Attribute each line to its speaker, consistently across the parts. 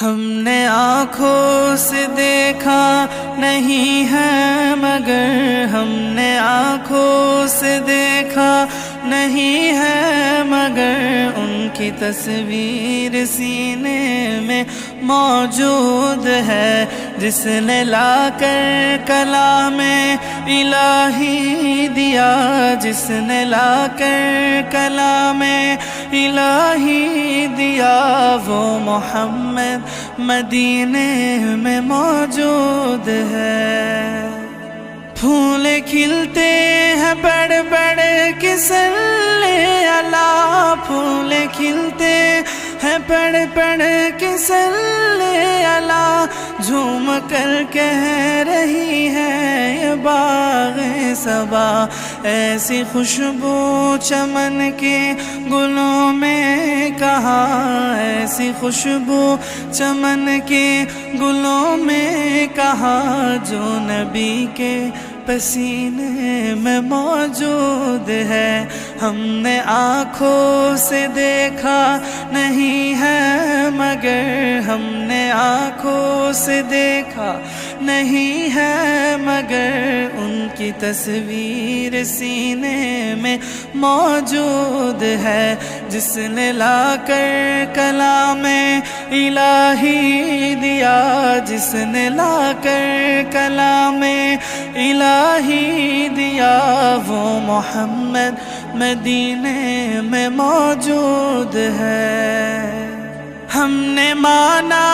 Speaker 1: ہم نے آنکھوں سے دیکھا نہیں ہے مگر ہم نے آنکھوں سے دیکھا نہیں ہے مگر ان کی تصویر سینے میں موجود ہے، جس نے لا کر کلام الہی دیا، جس نے لا کر کلام الہی دیا، وہ محمد مدینے میں موجود ہے۔ پھول کھلتے ہیں بڑھ بڑھ کے صلی اللہ، پھول کھلتے ہیں بڑھ بڑھ کے صلی اللہ، جھوم کر کہہ رہی ہے یہ باغ صبا، ایسی خوشبو چمن کے گلوں میں کہاں، ایسی خوشبو چمن کے گلوں میں کہاں، جو نبی کے پسینے میں موجود ہے۔ ہم نے آنکھوں سے دیکھا نہیں ہے مگر ہم نے آنکھوں سے دیکھا نہیں ہے مگر ان کی تصویر سینے میں موجود ہے، جس نے لا کر کلام الہی دیا، جس نے لا کر کلام الہی دیا، وہ محمد مدینے میں موجود ہے۔ ہم نے مانا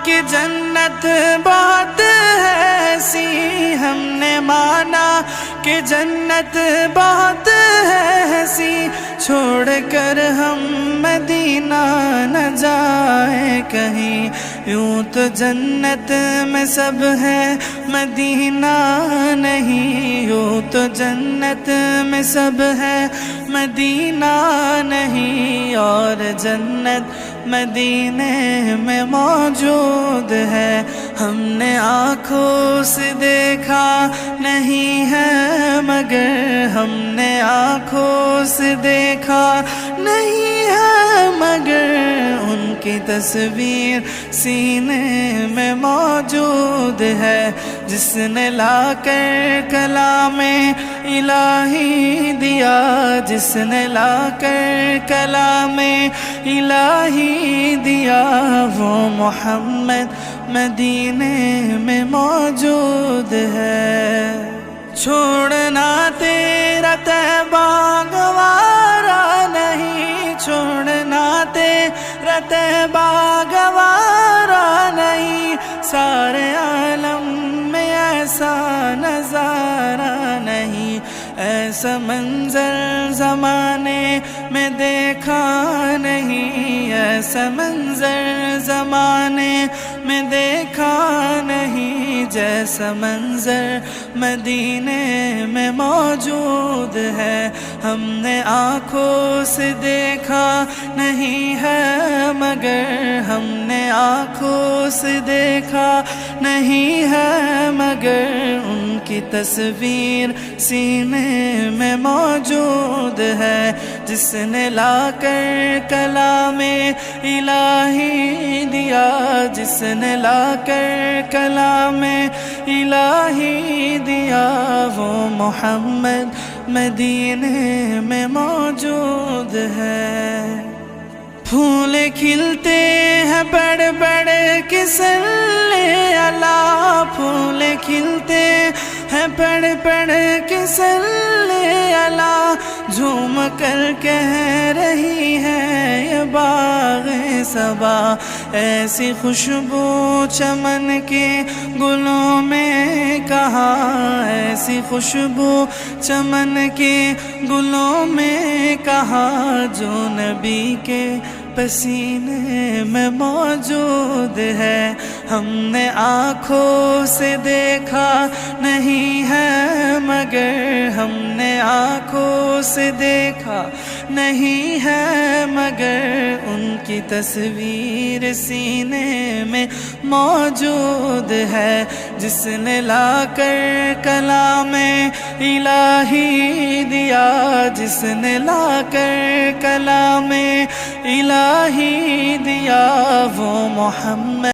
Speaker 1: کہ جنت بہت ہے ایسی، ہم نے مانا کہ جنت بہت ہے ایسی، چھوڑ کر ہم مدینہ نہ جائیں کہیں، یوں تو جنت میں سب ہے مدینہ نہیں، یوں تو جنت میں سب ہے مدینہ نہیں، اور جنت مدینے میں موجود ہے۔ ہم نے آنکھوں سے دیکھا نہیں ہے مگر ہم نے آنکھوں سے دیکھا نہیں ہے مگر ان کی تصویر سینے میں موجود ہے، جس نے لا کر کلام الہی دیا، جس نے لا کر کلام الہی دیا، وہ محمد مدینے میں موجود ہے۔ چھوڑنا تیرا طیبہ گوارا نہیں، چھوڑنا تیرا طیبہ گوارا نہیں، سارے عالم میں ایسا نظارہ نہیں، ایسا منظر زمانے میں دیکھا نہیں، ایسا منظر زمانے میں دیکھا نہیں، جیسا منظر مدینے میں موجود ہے۔ ہم نے آنکھوں سے دیکھا نہیں ہے مگر ہم نے آنکھوں سے دیکھا نہیں ہے مگر ان کی تصویر سینے میں موجود ہے، جس نے لا کر کلام الہی دیا، جس نے لا کر کلام الہی دیا، وہ محمد مدینے میں موجود ہے۔ پھول کھلتے ہیں بڑھ بڑھ کے صلی اللہ، پھول کھلتے ہیں بڑھ بڑھ کے صلی اللہ، جھوم کر کہہ رہی ہے یہ باغ صبا، ایسی خوشبو چمن کے گلوں میں کہاں، ایسی خوشبو چمن کے گلوں میں کہاں، جو نبی کے پسینے میں موجود ہے۔ ہم نے آنکھوں سے دیکھا نہیں ہے مگر ہم نے آنکھوں سے دیکھا نہیں ہے مگر ان کی تصویر سینے میں موجود ہے، جس نے لا کر کلام الہی دیا، جس نے لا کر کلام الہی دیا، وہ محمد